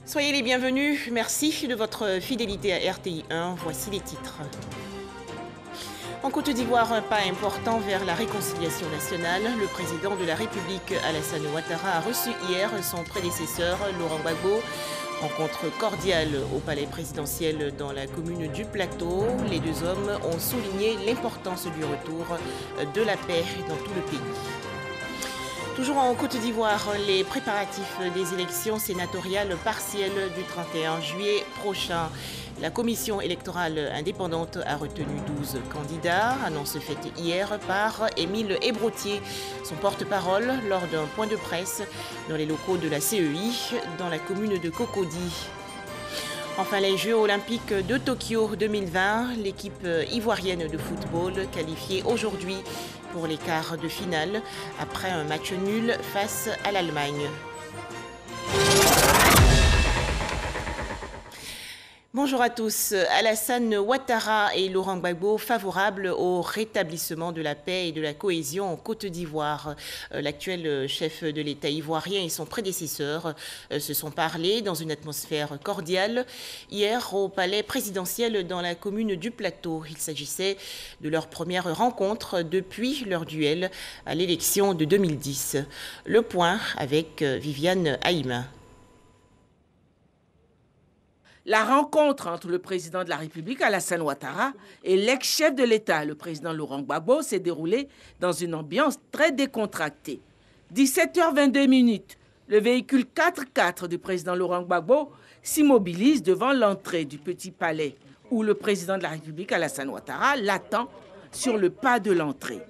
Soyez les bienvenus. Merci de votre fidélité à RTI 1. Voici les titres. En Côte d'Ivoire, un pas important vers la réconciliation nationale. Le président de la République, Alassane Ouattara, a reçu hier son prédécesseur, Laurent Gbagbo. Rencontre cordiale au palais présidentiel dans la commune du Plateau. Les deux hommes ont souligné l'importance du retour de la paix dans tout le pays. Toujours en Côte d'Ivoire, les préparatifs des élections sénatoriales partielles du 31 juillet prochain. La commission électorale indépendante a retenu 12 candidats, annonce faite hier par Émile Hébrotier, son porte-parole, lors d'un point de presse dans les locaux de la CEI, dans la commune de Cocody. Enfin, les Jeux olympiques de Tokyo 2020, l'équipe ivoirienne de football qualifiée aujourd'hui pour les quarts de finale après un match nul face à l'Allemagne. Bonjour à tous. Alassane Ouattara et Laurent Gbagbo favorables au rétablissement de la paix et de la cohésion en Côte d'Ivoire. L'actuel chef de l'État ivoirien et son prédécesseur se sont parlé dans une atmosphère cordiale hier au palais présidentiel dans la commune du Plateau. Il s'agissait de leur première rencontre depuis leur duel à l'élection de 2010. Le point avec Viviane Haïma. La rencontre entre le président de la République, Alassane Ouattara, et l'ex-chef de l'État, le président Laurent Gbagbo, s'est déroulée dans une ambiance très décontractée. 17h22, le véhicule 4x4 du président Laurent Gbagbo s'immobilise devant l'entrée du Petit Palais, où le président de la République, Alassane Ouattara, l'attend sur le pas de l'entrée.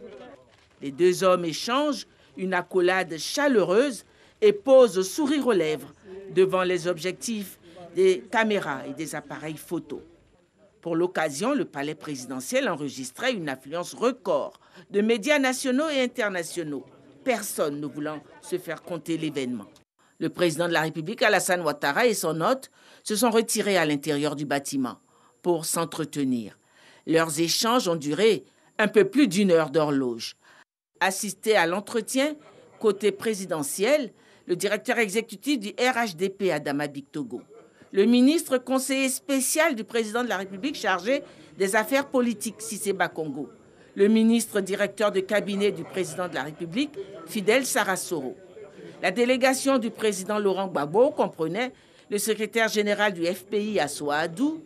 Les deux hommes échangent une accolade chaleureuse et posent sourire aux lèvres devant les objectifs des caméras et des appareils photo. Pour l'occasion, le palais présidentiel enregistrait une affluence record de médias nationaux et internationaux, personne ne voulant se faire compter l'événement. Le président de la République, Alassane Ouattara, et son hôte se sont retirés à l'intérieur du bâtiment pour s'entretenir. Leurs échanges ont duré un peu plus d'une heure d'horloge. Assisté à l'entretien, côté présidentiel, le directeur exécutif du RHDP, Adama Bictogo, le ministre conseiller spécial du président de la République chargé des affaires politiques, Cissé Bakongo, le ministre directeur de cabinet du président de la République, Fidel Sarasoro. La délégation du président Laurent Gbagbo comprenait le secrétaire général du FPI, Assoa Adou,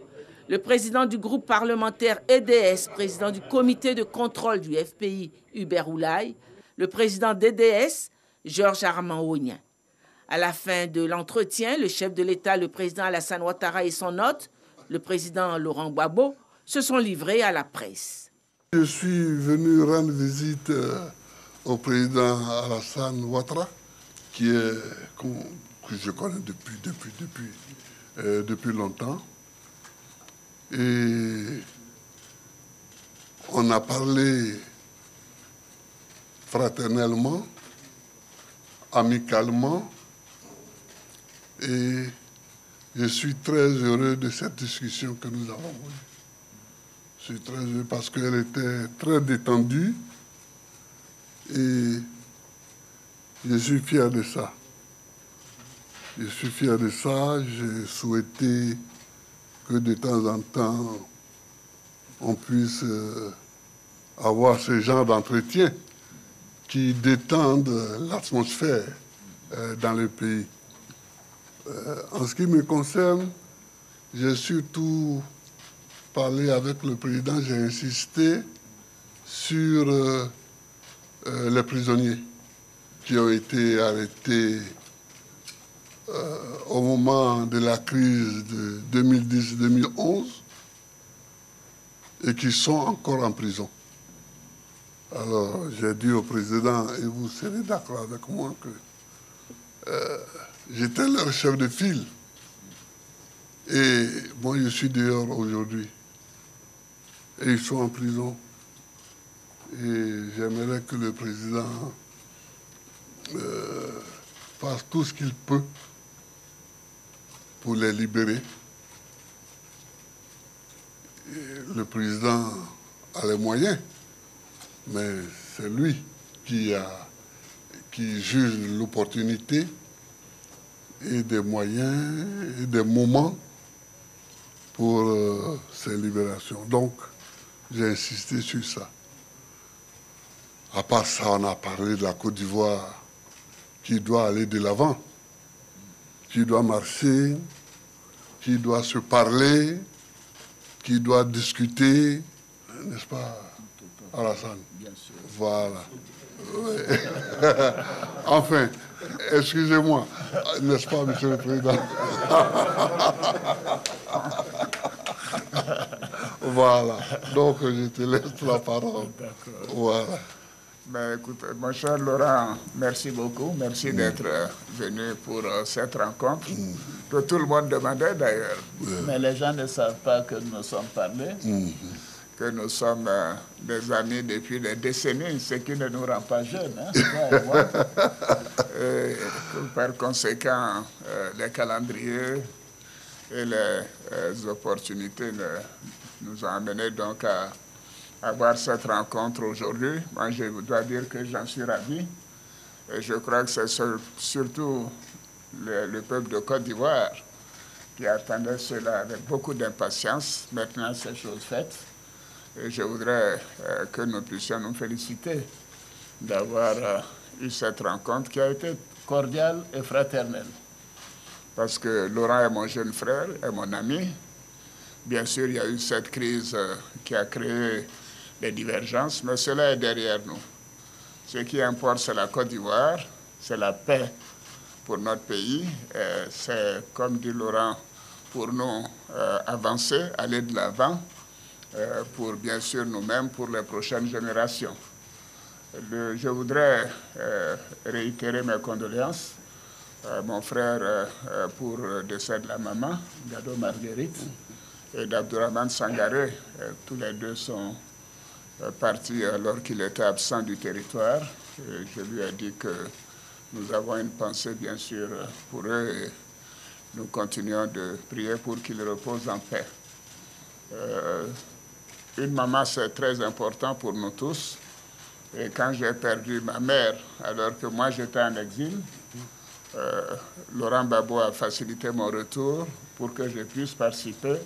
le président du groupe parlementaire EDS, président du comité de contrôle du FPI, Hubert Oulaye, le président d'EDS, Georges Armand Ognien. À la fin de l'entretien, le chef de l'État, le président Alassane Ouattara et son hôte, le président Laurent Gbagbo, se sont livrés à la presse. Je suis venu rendre visite au président Alassane Ouattara, que je connais depuis longtemps. Et on a parlé fraternellement, amicalement. Et je suis très heureux de cette discussion que nous avons eue. Je suis très heureux parce qu'elle était très détendue et je suis fier de ça. Je suis fier de ça. J'ai souhaité que de temps en temps, on puisse avoir ce genre d'entretien qui détendent l'atmosphère dans le pays. En ce qui me concerne, j'ai surtout parlé avec le président, j'ai insisté sur les prisonniers qui ont été arrêtés au moment de la crise de 2010-2011 et qui sont encore en prison. Alors, j'ai dit au président, et vous serez d'accord avec moi, que j'étais leur chef de file. Et moi, je suis dehors aujourd'hui. Et ils sont en prison. Et j'aimerais que le président fasse tout ce qu'il peut pour les libérer. Et le président a les moyens, mais c'est lui qui juge l'opportunité. et des moyens et des moments pour ces libérations. Donc, j'ai insisté sur ça. À part ça, on a parlé de la Côte d'Ivoire qui doit aller de l'avant, qui doit marcher, qui doit se parler, qui doit discuter, n'est-ce pas, Alassane? Bien sûr. Voilà. Oui. Enfin, excusez-moi, n'est-ce pas, Monsieur le Président? Voilà. Donc, je te laisse la parole. Voilà. Ben, écoute, mon cher Laurent, merci beaucoup. Merci d'être venu pour cette rencontre, que tout le monde demandait d'ailleurs. Mais les gens ne savent pas que nous nous sommes parlés, que nous sommes des amis depuis des décennies, ce qui ne nous rend pas jeunes. Hein, et par conséquent, les calendriers et les opportunités nous ont amenés donc à avoir cette rencontre aujourd'hui. Moi, je dois dire que j'en suis ravi. Et je crois que c'est surtout le peuple de Côte d'Ivoire qui attendait cela avec beaucoup d'impatience. Maintenant, c'est chose faite. Et je voudrais que nous puissions nous féliciter d'avoir eu cette rencontre qui a été cordiale et fraternelle. Parce que Laurent est mon jeune frère, est mon ami. Bien sûr, il y a eu cette crise qui a créé des divergences, mais cela est derrière nous. Ce qui importe, c'est la Côte d'Ivoire, c'est la paix pour notre pays. C'est, comme dit Laurent, pour nous avancer, aller de l'avant, pour bien sûr nous-mêmes, pour les prochaines générations. Je voudrais réitérer mes condoléances à mon frère pour le décès de la maman, Gado Marguerite, et d'Abdourahmane Sangaré. Tous les deux sont partis alors qu'il était absent du territoire. Et je lui ai dit que nous avons une pensée, bien sûr, pour eux et nous continuons de prier pour qu'ils reposent en paix. Une maman, c'est très important pour nous tous. Et quand j'ai perdu ma mère, alors que moi j'étais en exil, Laurent Gbagbo a facilité mon retour pour que je puisse participer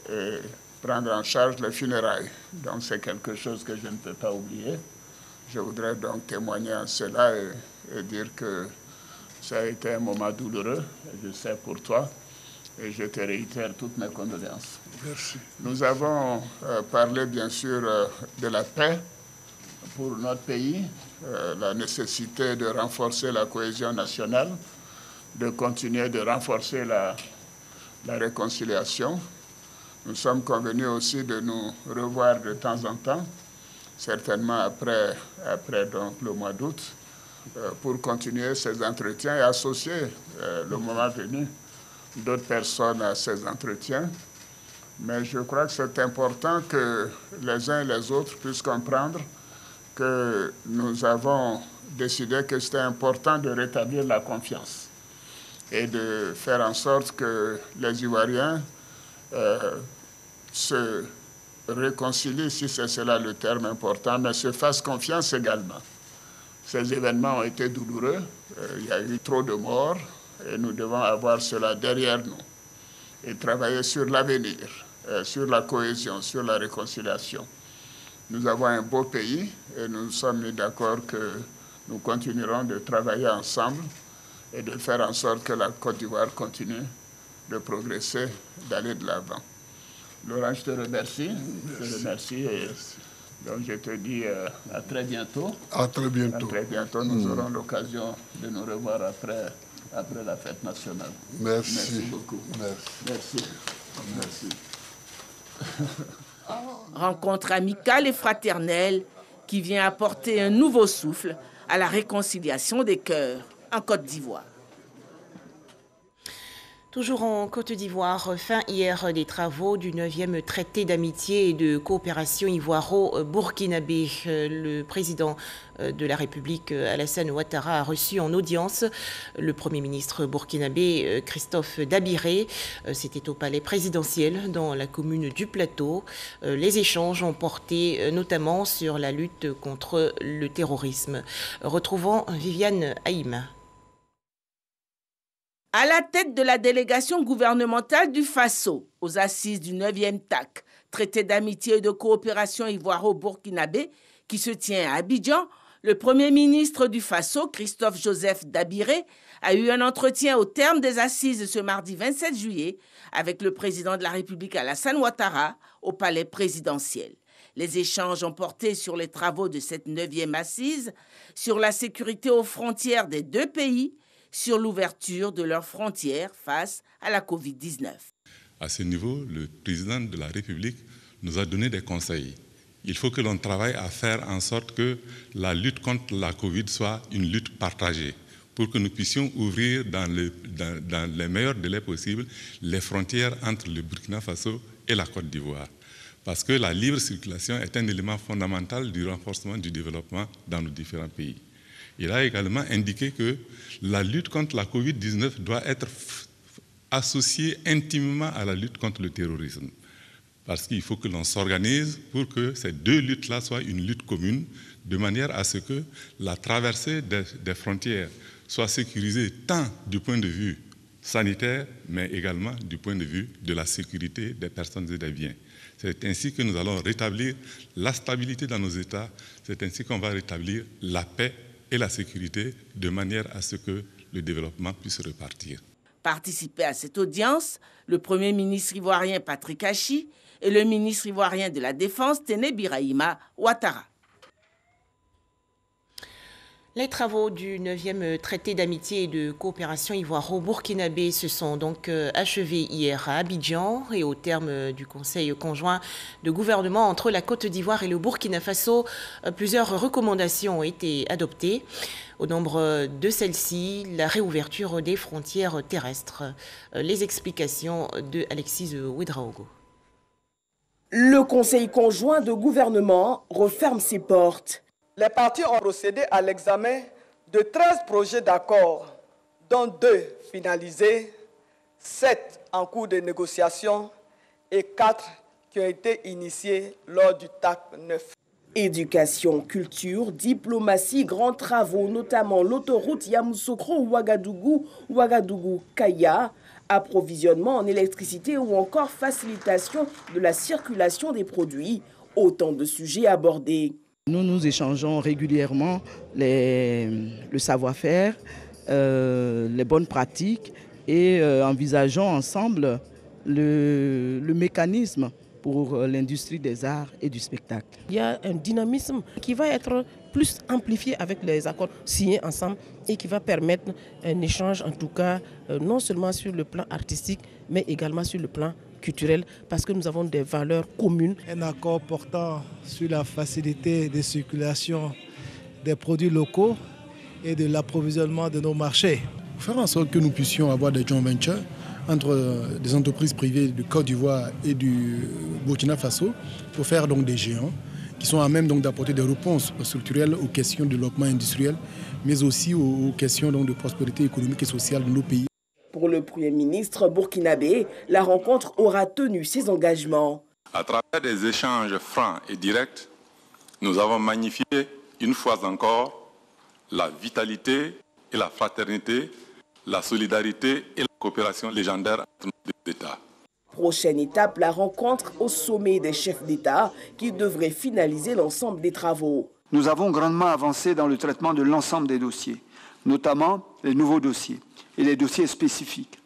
et prendre en charge les funérailles. Donc c'est quelque chose que je ne peux pas oublier. Je voudrais donc témoigner en cela et dire que ça a été un moment douloureux, je sais pour toi, et je te réitère toutes mes condoléances. Merci. Nous avons parlé bien sûr de la paix pour notre pays, la nécessité de renforcer la cohésion nationale, de continuer de renforcer la réconciliation. Nous sommes convenus aussi de nous revoir de temps en temps, certainement après donc, le mois d'août, pour continuer ces entretiens et associer, le moment venu, d'autres personnes à ces entretiens. Mais je crois que c'est important que les uns et les autres puissent comprendre que nous avons décidé que c'était important de rétablir la confiance et de faire en sorte que les Ivoiriens se réconcilient, si c'est cela le terme important, mais se fassent confiance également. Ces événements ont été douloureux, il y a eu trop de morts et nous devons avoir cela derrière nous et travailler sur l'avenir, sur la cohésion, sur la réconciliation. Nous avons un beau pays et nous sommes mis d'accord que nous continuerons de travailler ensemble et de faire en sorte que la Côte d'Ivoire continue de progresser, d'aller de l'avant. Laurent, je te remercie. Je te remercie et donc je te dis à très bientôt. À très bientôt. À très bientôt. Nous aurons l'occasion de nous revoir après la fête nationale. Merci. Merci beaucoup. Merci. Merci. Rencontre amicale et fraternelle qui vient apporter un nouveau souffle à la réconciliation des cœurs en Côte d'Ivoire. Toujours en Côte d'Ivoire, fin hier des travaux du 9e traité d'amitié et de coopération ivoiro-burkinabé. Le président de la République, Alassane Ouattara, a reçu en audience le Premier ministre burkinabé, Christophe Dabiré. C'était au palais présidentiel dans la commune du Plateau. Les échanges ont porté notamment sur la lutte contre le terrorisme. Retrouvons Viviane Haïm. À la tête de la délégation gouvernementale du Faso aux assises du 9e TAC, traité d'amitié et de coopération ivoiro-burkinabé, qui se tient à Abidjan, le Premier ministre du Faso, Christophe Joseph Dabiré, a eu un entretien au terme des assises ce mardi 27 juillet avec le président de la République Alassane Ouattara au palais présidentiel. Les échanges ont porté sur les travaux de cette 9e assise, sur la sécurité aux frontières des deux pays, sur l'ouverture de leurs frontières face à la Covid-19. À ce niveau, le président de la République nous a donné des conseils. Il faut que l'on travaille à faire en sorte que la lutte contre la Covid soit une lutte partagée pour que nous puissions ouvrir dans les meilleurs délais possibles les frontières entre le Burkina Faso et la Côte d'Ivoire. Parce que la libre circulation est un élément fondamental du renforcement du développement dans nos différents pays. Il a également indiqué que la lutte contre la Covid-19 doit être associée intimement à la lutte contre le terrorisme. Parce qu'il faut que l'on s'organise pour que ces deux luttes-là soient une lutte commune, de manière à ce que la traversée des frontières soit sécurisée tant du point de vue sanitaire, mais également du point de vue de la sécurité des personnes et des biens. C'est ainsi que nous allons rétablir la stabilité dans nos États, c'est ainsi qu'on va rétablir la paix et la sécurité, de manière à ce que le développement puisse repartir. Participaient à cette audience le Premier ministre ivoirien Patrick Achi et le ministre ivoirien de la Défense Téné Birahima Ouattara. Les travaux du 9e traité d'amitié et de coopération ivoiro-burkinabé se sont donc achevés hier à Abidjan et au terme du conseil conjoint de gouvernement entre la Côte d'Ivoire et le Burkina Faso, plusieurs recommandations ont été adoptées. Au nombre de celles-ci, la réouverture des frontières terrestres. Les explications de Alexis Ouedraogo. Le conseil conjoint de gouvernement referme ses portes. Les parties ont procédé à l'examen de 13 projets d'accord, dont 2 finalisés, 7 en cours de négociation et 4 qui ont été initiés lors du TAC 9. Éducation, culture, diplomatie, grands travaux, notamment l'autoroute Yamoussoukro-Ouagadougou, Ouagadougou-Kaya, approvisionnement en électricité ou encore facilitation de la circulation des produits. Autant de sujets abordés. Nous échangeons régulièrement le savoir-faire, les bonnes pratiques et envisageons ensemble le mécanisme pour l'industrie des arts et du spectacle. Il y a un dynamisme qui va être plus amplifié avec les accords signés ensemble et qui va permettre un échange, en tout cas, non seulement sur le plan artistique, mais également sur le plan culturel, parce que nous avons des valeurs communes. Un accord portant sur la facilité de circulation des produits locaux et de l'approvisionnement de nos marchés. Faire en sorte que nous puissions avoir des joint ventures entre des entreprises privées de Côte d'Ivoire et du Burkina Faso pour faire donc des géants qui sont à même donc d'apporter des réponses structurelles aux questions de développement industriel, mais aussi aux questions donc de prospérité économique et sociale de nos pays. Pour le Premier ministre burkinabé, la rencontre aura tenu ses engagements. À travers des échanges francs et directs, nous avons magnifié une fois encore la vitalité et la fraternité, la solidarité et la coopération légendaire entre nos deux États. Prochaine étape, la rencontre au sommet des chefs d'État qui devrait finaliser l'ensemble des travaux. Nous avons grandement avancé dans le traitement de l'ensemble des dossiers, notamment les nouveaux dossiers et les dossiers spécifiques.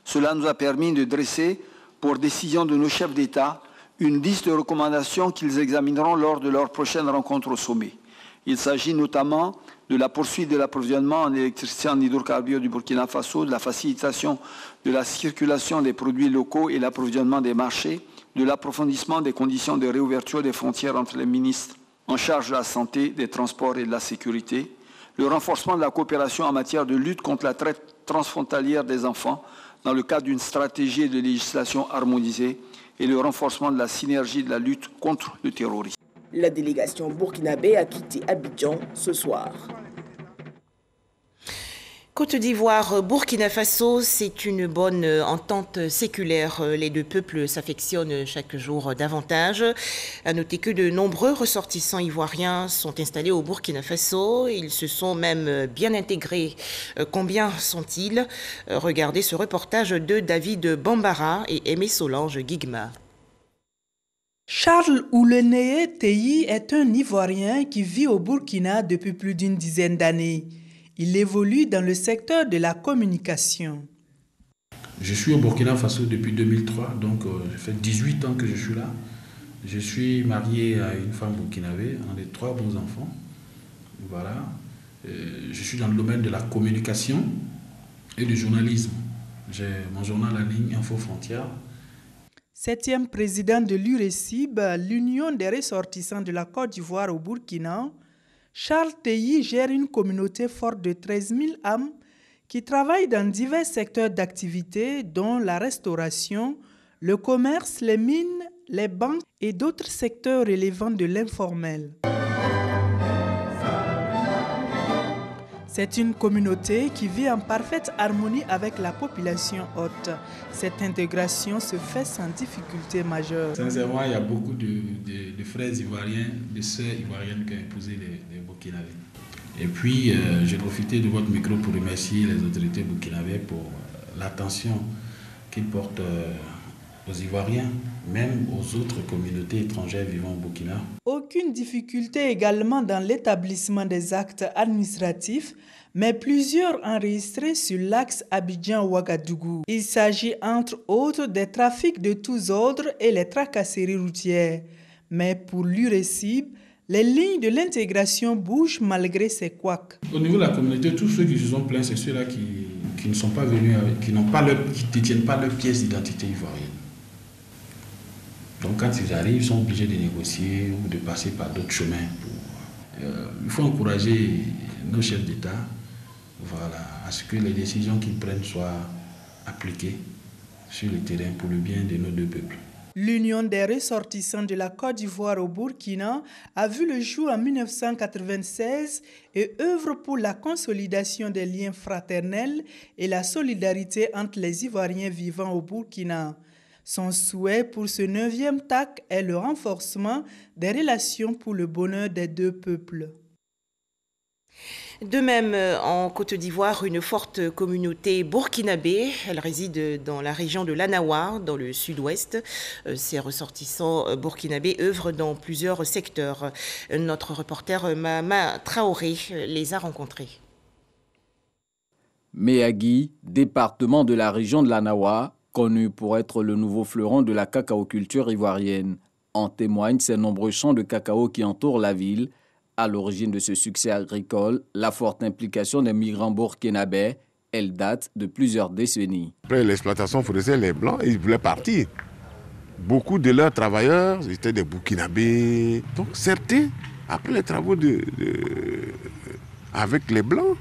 Cela nous a permis de dresser, pour décision de nos chefs d'État, une liste de recommandations qu'ils examineront lors de leur prochaine rencontre au sommet. Il s'agit notamment de la poursuite de l'approvisionnement en électricité en hydrocarbures du Burkina Faso, de la facilitation de la circulation des produits locaux et l'approvisionnement des marchés, de l'approfondissement des conditions de réouverture des frontières entre les ministres en charge de la santé, des transports et de la sécurité, le renforcement de la coopération en matière de lutte contre la traite transfrontalière des enfants dans le cadre d'une stratégie de législation harmonisée et le renforcement de la synergie de la lutte contre le terrorisme. La délégation burkinabé a quitté Abidjan ce soir. Côte d'Ivoire, Burkina Faso, c'est une bonne entente séculaire. Les deux peuples s'affectionnent chaque jour davantage. À noter que de nombreux ressortissants ivoiriens sont installés au Burkina Faso. Ils se sont même bien intégrés. Combien sont-ils? Regardez ce reportage de David Bambara et Aimé Solange Guigma. Charles Ouleneye Teyi est un Ivoirien qui vit au Burkina depuis plus d'une dizaine d'années. Il évolue dans le secteur de la communication. Je suis au Burkina Faso depuis 2003, donc ça fait 18 ans que je suis là. Je suis marié à une femme burkinabé, on a 3 bons enfants. Voilà. Je suis dans le domaine de la communication et du journalisme. J'ai mon journal en ligne, Info Frontières. 7e président de l'URECIB, l'Union des ressortissants de la Côte d'Ivoire au Burkina, Charles Teyi gère une communauté forte de 13 000 âmes qui travaillent dans divers secteurs d'activité, dont la restauration, le commerce, les mines, les banques et d'autres secteurs relevant de l'informel. C'est une communauté qui vit en parfaite harmonie avec la population hôte. Cette intégration se fait sans difficulté majeure. Sincèrement, il y a beaucoup de frères ivoiriens, de sœurs ivoiriennes qui ont épousé les Burkinabés. Et puis, j'ai profité de votre micro pour remercier les autorités burkinabées pour l'attention qu'ils portent aux Ivoiriens, même aux autres communautés étrangères vivant au Burkina. Aucune difficulté également dans l'établissement des actes administratifs, mais plusieurs enregistrés sur l'axe Abidjan-Ouagadougou. Il s'agit entre autres des trafics de tous ordres et les tracasseries routières. Mais pour l'URECIB, les lignes de l'intégration bougent malgré ces couacs. Au niveau de la communauté, tous ceux qui se sont plaints, c'est ceux-là qui ne sont pas venus, qui ne détiennent pas leur pièce d'identité ivoirienne. Donc quand ils arrivent, ils sont obligés de négocier ou de passer par d'autres chemins. Il faut encourager nos chefs d'État, voilà, à ce que les décisions qu'ils prennent soient appliquées sur le terrain pour le bien de nos deux peuples. L'Union des ressortissants de la Côte d'Ivoire au Burkina a vu le jour en 1996 et œuvre pour la consolidation des liens fraternels et la solidarité entre les Ivoiriens vivant au Burkina. Son souhait pour ce 9e TAC est le renforcement des relations pour le bonheur des deux peuples. De même, en Côte d'Ivoire, une forte communauté burkinabé. Elle réside dans la région de l'Anawa, dans le sud-ouest. Ces ressortissants burkinabés œuvrent dans plusieurs secteurs. Notre reporter Mama Traoré les a rencontrés. Méagui, département de la région de l'Anawa, connu pour être le nouveau fleuron de la cacaoculture ivoirienne. En témoignent ces nombreux champs de cacao qui entourent la ville. À l'origine de ce succès agricole, la forte implication des migrants burkinabés, elle date de plusieurs décennies. Après l'exploitation forestière, les Blancs, ils voulaient partir. Beaucoup de leurs travailleurs étaient des Burkinabés. Donc certains, après les travaux avec les Blancs,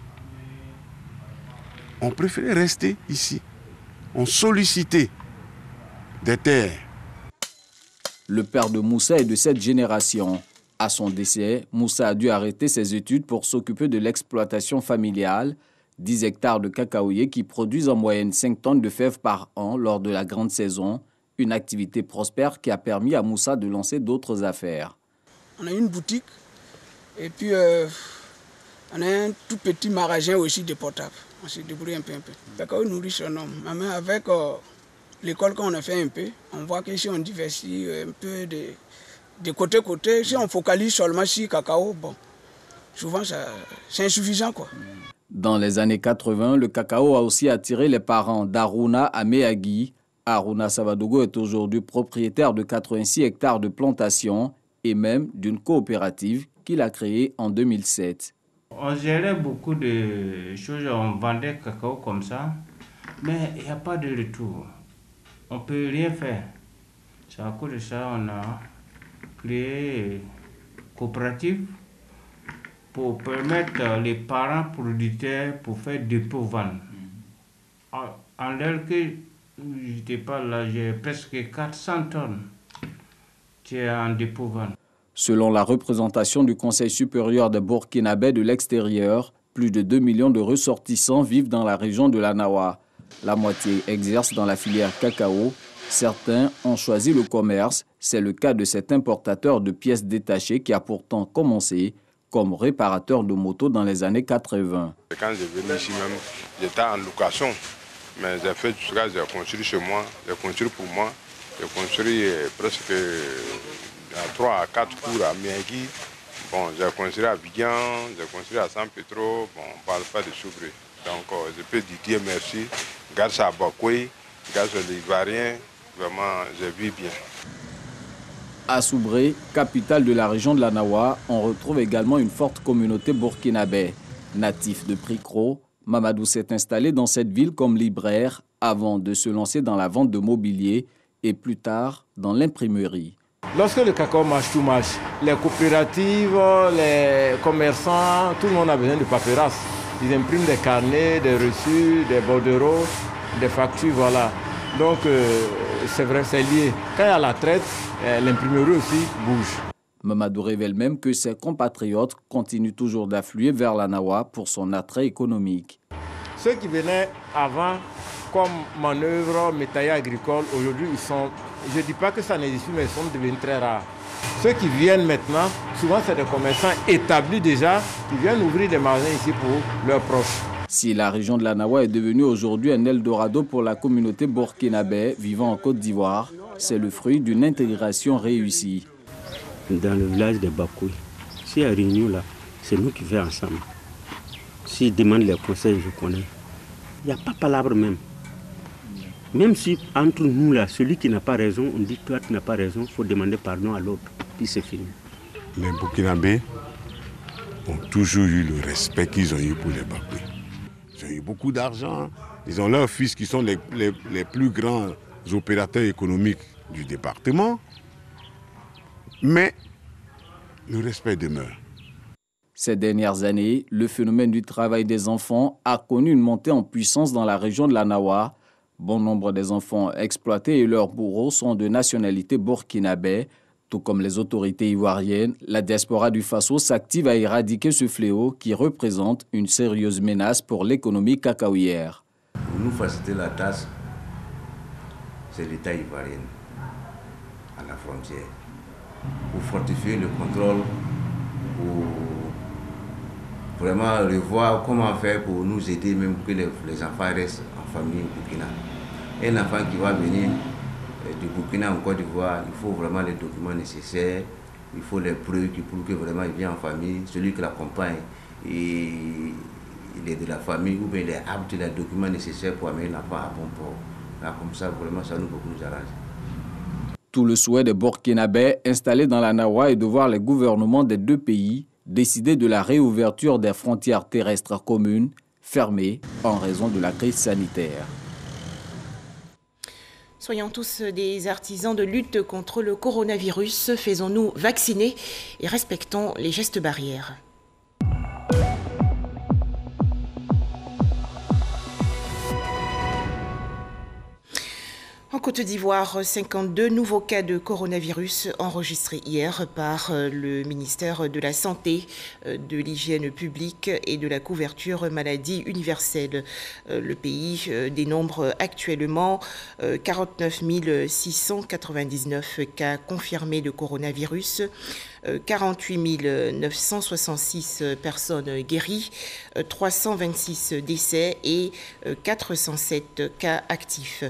ont préféré rester ici. Ont sollicité des terres. Le père de Moussa est de cette génération. À son décès, Moussa a dû arrêter ses études pour s'occuper de l'exploitation familiale, 10 hectares de cacaoyers qui produisent en moyenne 5 tonnes de fèves par an lors de la grande saison, une activité prospère qui a permis à Moussa de lancer d'autres affaires. On a une boutique et puis on a un tout petit magasin aussi de portable. On s'est débrouillé un peu. Le cacao nourrit son homme. Mais avec l'école qu'on a fait un peu, on voit que si on diversifie un peu de côté, si on focalise seulement sur le cacao, bon, souvent c'est insuffisant, quoi. Dans les années 80, le cacao a aussi attiré les parents d'Aruna à Méagui. Aruna Savadogo est aujourd'hui propriétaire de 86 hectares de plantations et même d'une coopérative qu'il a créée en 2007. On gérait beaucoup de choses, on vendait cacao comme ça, mais il n'y a pas de retour. On ne peut rien faire. C'est à cause de ça on a créé une coopérative pour permettre les parents producteurs pour faire dépôt-vente. En l'air que je n'étais pas là, j'ai presque 400 tonnes en dépôt-vente. Selon la représentation du Conseil supérieur des Burkinabés de l'extérieur, Plus de 2 millions de ressortissants vivent dans la région de l'Anawa. La moitié exerce dans la filière cacao. Certains ont choisi le commerce. C'est le cas de cet importateur de pièces détachées qui a pourtant commencé comme réparateur de motos dans les années 80. Quand je venais ici même, j'étais en location. Mais j'ai fait du truc, j'ai construit chez moi, j'ai construit pour moi. J'ai construit presque 3 à 4 cours à Miagui. Bon, j'ai construit à Biguian, j'ai construit à San Petro. Bon, on ne parle pas de Soubré. Donc, je peux dire Dieu merci. Grâce à Bakoui, grâce aux Ivoiriens, vraiment, je vis bien. À Soubré, capitale de la région de l'Anawa, on retrouve également une forte communauté burkinabé. Natif de Pricro, Mamadou s'est installé dans cette ville comme libraire avant de se lancer dans la vente de mobilier et plus tard dans l'imprimerie. Lorsque le cacao marche, tout marche. Les coopératives, les commerçants, tout le monde a besoin de paperasse. Ils impriment des carnets, des reçus, des bordereaux, des factures, voilà. Donc c'est vrai, c'est lié. Quand il y a la traite, l'imprimerie aussi bouge. Mamadou révèle même que ses compatriotes continuent toujours d'affluer vers l'Anawa pour son attrait économique. Ceux qui venaient avant comme manœuvre métaillère agricole, aujourd'hui ils sont, je ne dis pas que ça n'existe plus, mais ils sont devenus très rares. Ceux qui viennent maintenant, souvent c'est des commerçants établis déjà, qui viennent ouvrir des magasins ici pour leurs proches. Si la région de l'Anawa est devenue aujourd'hui un Eldorado pour la communauté burkinabé vivant en Côte d'Ivoire, c'est le fruit d'une intégration réussie. Dans le village de Bakoui, s'il y a réunion là, c'est nous qui faisons ensemble. S'ils demandent les conseils, je connais. Il n'y a pas de palabre même. Même si entre nous là, celui qui n'a pas raison, on dit toi tu n'as pas raison, il faut demander pardon à l'autre, puis c'est fini. Les Burkinabés ont toujours eu le respect qu'ils ont eu pour les Bakoui. Ils ont eu beaucoup d'argent. Ils ont leurs fils qui sont les plus grands opérateurs économiques du département. Mais le respect demeure. Ces dernières années, le phénomène du travail des enfants a connu une montée en puissance dans la région de l'Anawa. Bon nombre des enfants exploités et leurs bourreaux sont de nationalité burkinabé. Tout comme les autorités ivoiriennes, la diaspora du Faso s'active à éradiquer ce fléau qui représente une sérieuse menace pour l'économie cacaoyère. Pour nous faciliter la tâche, c'est l'État ivoirien à la frontière. Pour fortifier le contrôle, pour vraiment revoir comment faire pour nous aider, même que les enfants restent en famille au Burkina. Un enfant qui va venir du Burkina en Côte d'Ivoire, il faut vraiment les documents nécessaires, il faut les preuves qui prouvent que vraiment il vient en famille, celui qui l'accompagne, il est de la famille ou bien il est apte, les documents nécessaires pour amener l'enfant à bon port. Là, comme ça, vraiment, ça nous arrange. Tout le souhait des Burkinabés installés dans l'Anawa est de voir les gouvernements des deux pays décider de la réouverture des frontières terrestres communes fermées en raison de la crise sanitaire. Soyons tous des artisans de lutte contre le coronavirus. Faisons-nous vacciner et respectons les gestes barrières. En Côte d'Ivoire, 52 nouveaux cas de coronavirus enregistrés hier par le ministère de la Santé, de l'Hygiène publique et de la couverture maladie universelle. Le pays dénombre actuellement 49 699 cas confirmés de coronavirus, 48 966 personnes guéries, 326 décès et 407 cas actifs.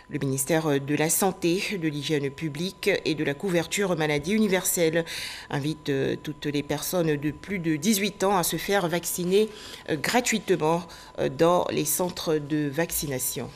Le ministère de la Santé, de l'Hygiène publique et de la couverture maladie universelle invite toutes les personnes de plus de 18 ans à se faire vacciner gratuitement dans les centres de vaccination.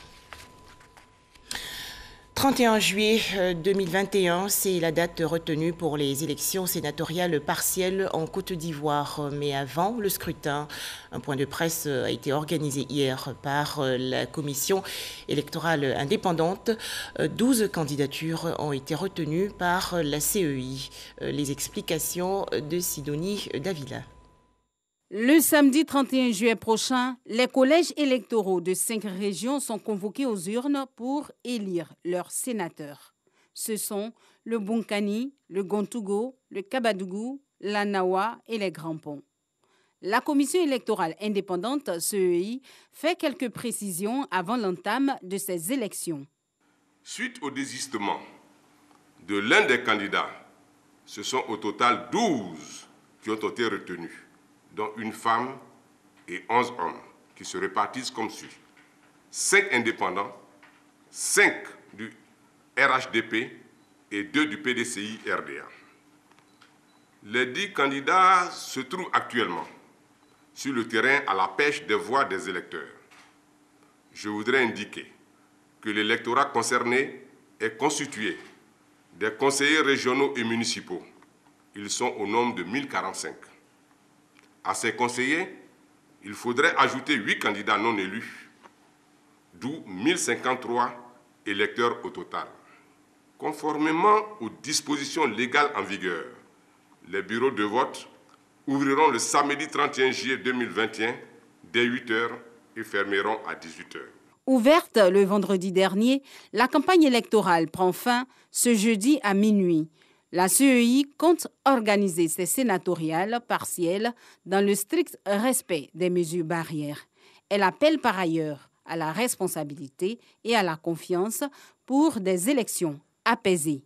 31 juillet 2021, c'est la date retenue pour les élections sénatoriales partielles en Côte d'Ivoire. Mais avant le scrutin, un point de presse a été organisé hier par la commission électorale indépendante. 12 candidatures ont été retenues par la CEI. Les explications de Sidonie Davila. Le samedi 31 juillet prochain, les collèges électoraux de 5 régions sont convoqués aux urnes pour élire leurs sénateurs. Ce sont le Bonkani, le Gontougo, le Kabadougou, l'Anawa et les Grands Ponts. La commission électorale indépendante, CEI, fait quelques précisions avant l'entame de ces élections. Suite au désistement de l'un des candidats, ce sont au total 12 qui ont été retenus, dont une femme et 11 hommes, qui se répartissent comme suit. 5 indépendants, 5 du RHDP et 2 du PDCI-RDA. Les 10 candidats se trouvent actuellement sur le terrain à la pêche des voix des électeurs. Je voudrais indiquer que l'électorat concerné est constitué des conseillers régionaux et municipaux. Ils sont au nombre de 1045. À ces conseillers, il faudrait ajouter 8 candidats non élus, d'où 1053 électeurs au total. Conformément aux dispositions légales en vigueur, les bureaux de vote ouvriront le samedi 31 juillet 2021 dès 8 h et fermeront à 18 h. Ouverte le vendredi dernier, la campagne électorale prend fin ce jeudi à minuit. La CEI compte organiser ses sénatoriales partielles dans le strict respect des mesures barrières. Elle appelle par ailleurs à la responsabilité et à la confiance pour des élections apaisées.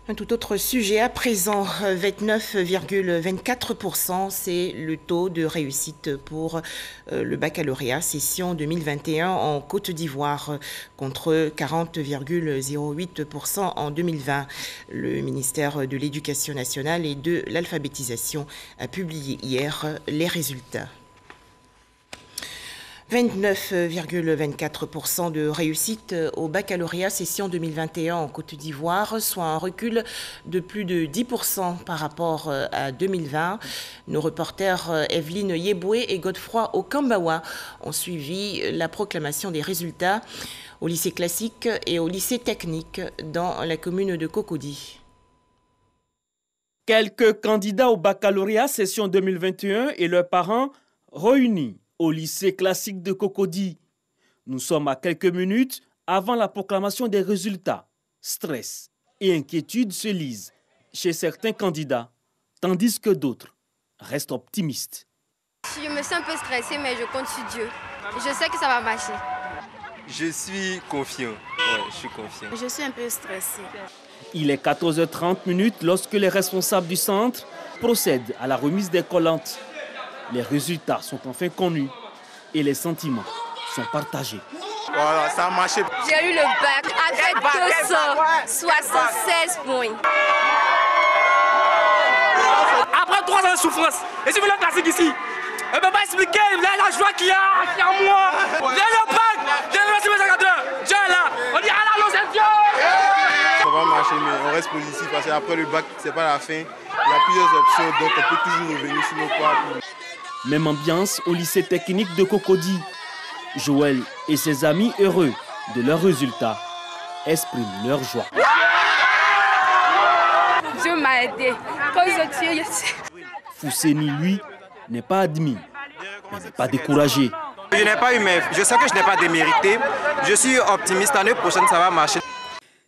Un tout autre sujet à présent, 29,24%, c'est le taux de réussite pour le baccalauréat session 2021 en Côte d'Ivoire contre 40,08% en 2020. Le ministère de l'Éducation nationale et de l'alphabétisation a publié hier les résultats. 29,24% de réussite au baccalauréat session 2021 en Côte d'Ivoire, soit un recul de plus de 10% par rapport à 2020. Nos reporters Evelyne Yeboué et Godefroy Okambawa ont suivi la proclamation des résultats au lycée classique et au lycée technique dans la commune de Cocody. Quelques candidats au baccalauréat session 2021 et leurs parents réunis au lycée classique de Cocody. Nous sommes à quelques minutes avant la proclamation des résultats. Stress et inquiétude se lisent chez certains candidats, tandis que d'autres restent optimistes. Je me sens un peu stressée, mais je compte sur Dieu. Je sais que ça va marcher. Je suis confiant. Ouais, je suis confiant. Je suis un peu stressée. Il est 14h30 lorsque les responsables du centre procèdent à la remise des collantes. Les résultats sont enfin connus et les sentiments sont partagés. Voilà, ça a marché. J'ai eu le bac avec 276 points. Après 3 ans de souffrance, et si vous voulez classique ici, je ne peux pas expliquer la joie qu'il y a en moi. J'ai le bac, j'ai le reçu mes 50 heures. Dieu est là. On dit Allah, non, c'est Dieu. Ça va marcher, mais on reste positif parce qu'après le bac, ce n'est pas la fin. Il y a plusieurs options, donc on peut toujours revenir sur nos pas. Même ambiance au lycée technique de Cocody. Joël et ses amis heureux de leurs résultats expriment leur joie. Dieu m'a aidé. Fousseni, lui, n'est pas admis, mais n'est pas découragé. Je n'ai pas eu, mais je sais que je n'ai pas démérité. Je suis optimiste, l'année prochaine ça va marcher.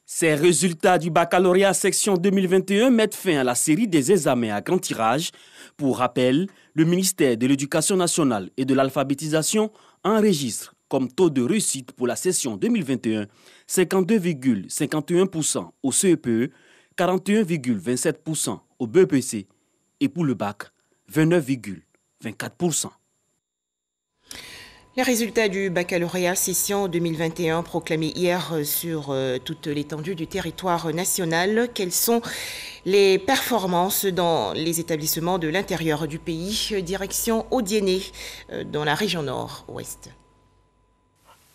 Ces résultats du baccalauréat section 2021 mettent fin à la série des examens à grand tirage. Pour rappel, le ministère de l'Éducation nationale et de l'alphabétisation enregistre comme taux de réussite pour la session 2021 52,51% au CEPE, 41,27% au BEPC et pour le bac, 29,24%. Les résultats du baccalauréat session 2021 proclamés hier sur toute l'étendue du territoire national. Quelles sont les performances dans les établissements de l'intérieur du pays? Direction Odiéné, dans la région nord-ouest.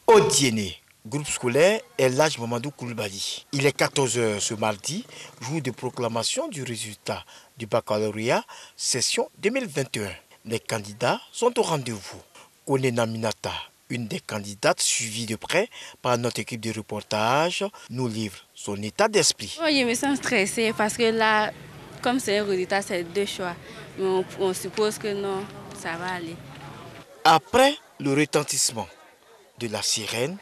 Odiéné, groupe scolaire El Hadj Mamadou Koulibaly. Il est 14 h ce mardi, jour de proclamation du résultat du baccalauréat session 2021. Les candidats sont au rendez-vous. Konena Minata, une des candidates suivie de près par notre équipe de reportage, nous livre son état d'esprit. Je me sens stressée parce que là, comme c'est un résultat, c'est 2 choix. Mais on suppose que non, ça va aller. Après le retentissement de la sirène,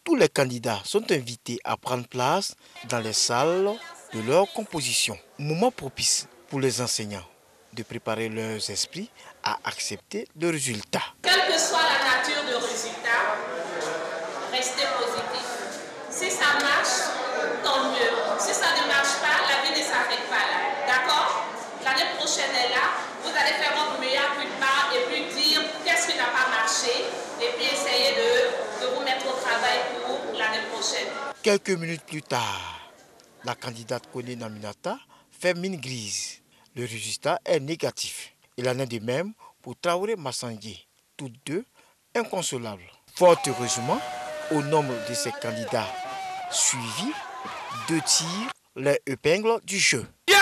tous les candidats sont invités à prendre place dans les salles de leur composition. Moment propice pour les enseignants de préparer leurs esprits à accepter le résultat. Quelle que soit la nature du résultat, restez positif. Si ça marche, tant mieux. Si ça ne marche pas, la vie ne s'arrête pas là. D'accord? L'année prochaine est là, vous allez faire votre meilleur plus tard et puis dire qu'est-ce qui n'a pas marché et puis essayer de vous mettre au travail pour l'année prochaine. Quelques minutes plus tard, la candidate Kone Naminata fait mine grise. Le résultat est négatif. Il en est de même pour Traoré Massangué, tous deux inconsolables. Fort heureusement, au nombre de ces candidats suivis, 2 tirs les épingles du jeu. Il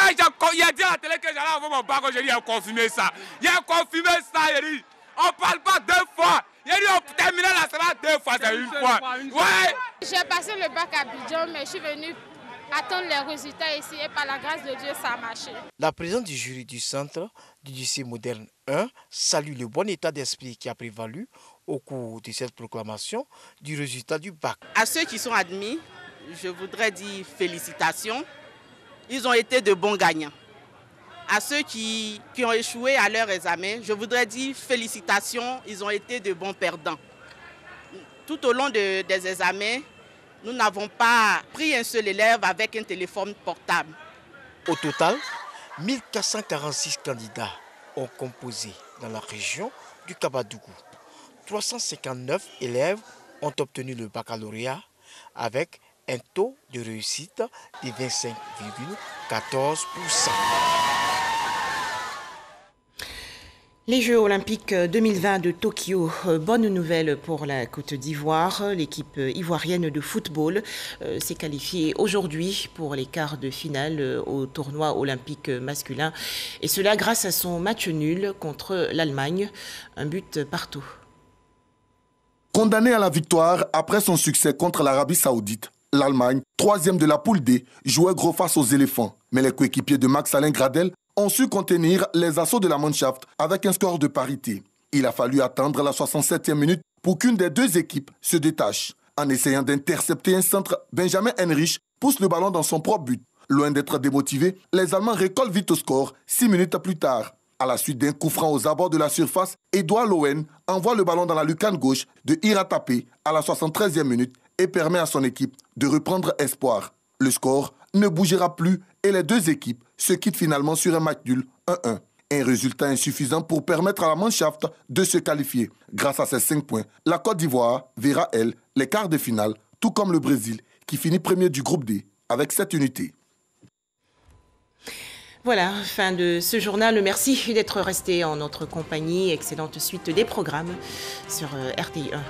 a dit à la télé que j'allais avoir mon bac, j'ai confirmé ça. Il a confirmé ça, il dit. On ne parle pas 2 fois. Il a dit on termine la semaine 2 fois, c'est une fois. Ouais. J'ai passé le bac à Abidjan, mais je suis venue attendre les résultats ici et par la grâce de Dieu, ça a marché. La présidente du jury du centre du lycée moderne 1 salue le bon état d'esprit qui a prévalu au cours de cette proclamation du résultat du bac. À ceux qui sont admis, je voudrais dire félicitations. Ils ont été de bons gagnants. À ceux qui ont échoué à leur examen, je voudrais dire félicitations. Ils ont été de bons perdants. Tout au long des examens, nous n'avons pas pris un seul élève avec un téléphone portable. Au total, 1446 candidats ont composé dans la région du Kabadougou. 359 élèves ont obtenu le baccalauréat avec un taux de réussite de 25,14%. Les Jeux olympiques 2020 de Tokyo, bonne nouvelle pour la Côte d'Ivoire. L'équipe ivoirienne de football s'est qualifiée aujourd'hui pour les quarts de finale au tournoi olympique masculin. Et cela grâce à son match nul contre l'Allemagne, un but partout. Condamné à la victoire après son succès contre l'Arabie Saoudite, l'Allemagne, 3e de la poule D, jouait gros face aux éléphants. Mais les coéquipiers de Max-Alain Gradel ont su contenir les assauts de la Mannschaft avec un score de parité. Il a fallu attendre la 67e minute pour qu'une des 2 équipes se détache. En essayant d'intercepter un centre, Benjamin Henrich pousse le ballon dans son propre but. Loin d'être démotivés, les Allemands récoltent vite au score 6 minutes plus tard. À la suite d'un coup franc aux abords de la surface, Edouard Lowen envoie le ballon dans la lucarne gauche de Iratapé à la 73e minute et permet à son équipe de reprendre espoir. Le score ne bougera plus et les 2 équipes se quittent finalement sur un match nul 1-1. Un résultat insuffisant pour permettre à la Mannschaft de se qualifier. Grâce à ces 5 points, la Côte d'Ivoire verra, elle, les quarts de finale, tout comme le Brésil, qui finit premier du groupe D avec 7 unités. Voilà, fin de ce journal. Merci d'être resté en notre compagnie. Excellente suite des programmes sur RTI 1.